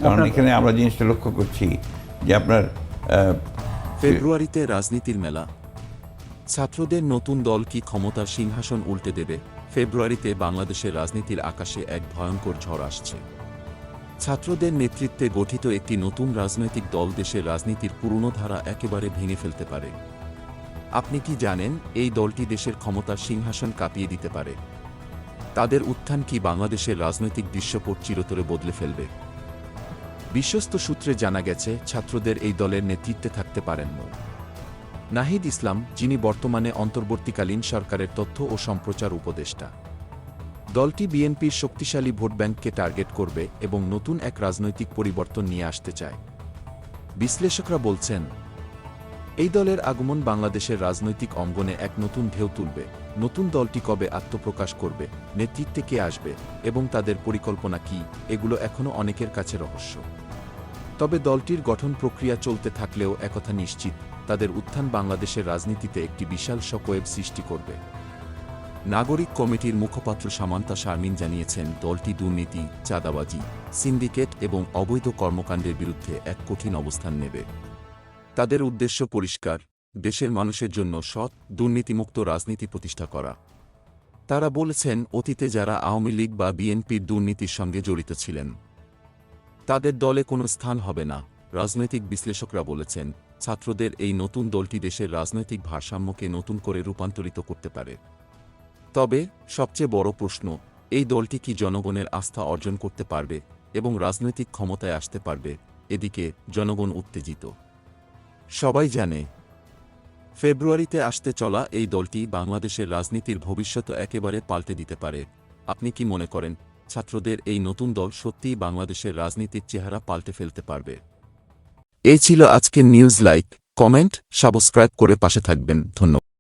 কারণ এখানে আমরা জিনিসটা লক্ষ্য করছি যে আপনার ফেব্রুয়ারিতে রাজনীতির মেলা। ছাত্রদের নতুন দল কি ক্ষমতার সিংহাসন উল্টে দেবে? ফেব্রুয়ারিতে বাংলাদেশের রাজনীতির আকাশে এক ভয়ঙ্কর ঝড় আসছে। ছাত্রদের নেতৃত্বে গঠিত একটি নতুন রাজনৈতিক দল দেশের রাজনীতির পুরনো ধারা একেবারে ভেঙে ফেলতে পারে। আপনি কি জানেন এই দলটি দেশের ক্ষমতার সিংহাসন কাঁপিয়ে দিতে পারে? তাদের উত্থান কি বাংলাদেশের রাজনৈতিক দৃশ্যপট চিরতরে বদলে ফেলবে? বিশ্বস্ত সূত্রে জানা গেছে, ছাত্রদের এই দলের নেতৃত্বে থাকতে পারেন মো. নাহিদ ইসলাম, যিনি বর্তমানে অন্তর্বর্তীকালীন সরকারের তথ্য ও সম্প্রচার উপদেষ্টা। দলটি বিএনপির শক্তিশালী ভোটব্যাংককে টার্গেট করবে এবং নতুন এক রাজনৈতিক পরিবর্তন নিয়ে আসতে চায়। বিশ্লেষকরা বলছেন, এই দলের আগমন বাংলাদেশের রাজনৈতিক অঙ্গনে এক নতুন ঢেউ তুলবে। নতুন দলটি কবে আত্মপ্রকাশ করবে, নেতৃত্বে কে আসবে এবং তাদের পরিকল্পনা কী, এগুলো এখনও অনেকের কাছে রহস্য। তবে দলটির গঠন প্রক্রিয়া চলতে থাকলেও একথা নিশ্চিত, তাদের উত্থান বাংলাদেশের রাজনীতিতে একটি বিশাল শকওয়েভ সৃষ্টি করবে। নাগরিক কমিটির মুখপাত্র সামান্তা শারমিন জানিয়েছেন, দলটি দুর্নীতি, চাঁদাবাজি, সিন্ডিকেট এবং অবৈধ কর্মকাণ্ডের বিরুদ্ধে এক কঠিন অবস্থান নেবে। তাদের উদ্দেশ্য পরিষ্কার, দেশের মানুষের জন্য সৎ, দুর্নীতিমুক্ত রাজনীতি প্রতিষ্ঠা করা। তারা বলেছেন, অতীতে যারা আওয়ামী লীগ বা বিএনপির দুর্নীতির সঙ্গে জড়িত ছিলেন, তাদের দলে কোনো স্থান হবে না। রাজনৈতিক বিশ্লেষকরা বলেছেন, ছাত্রদের এই নতুন দলটি দেশের রাজনৈতিক ভারসাম্যকে নতুন করে রূপান্তরিত করতে পারে। তবে সবচেয়ে বড় প্রশ্ন, এই দলটি কি জনগণের আস্থা অর্জন করতে পারবে এবং রাজনৈতিক ক্ষমতায় আসতে পারবে? এদিকে জনগণ উত্তেজিত। সবাই জানে, ফেব্রুয়ারিতে আসতে চলা এই দলটি বাংলাদেশের রাজনীতির ভবিষ্যৎ একেবারে পাল্টে দিতে পারে। আপনি কি মনে করেন, ছাত্রদের এই নতুন দল সত্যিই বাংলাদেশের রাজনীতির চেহারা পাল্টে ফেলতে পারবে? এই ছিল আজকের নিউজ। লাইক, কমেন্ট, সাবস্ক্রাইব করে পাশে থাকবেন। ধন্যবাদ।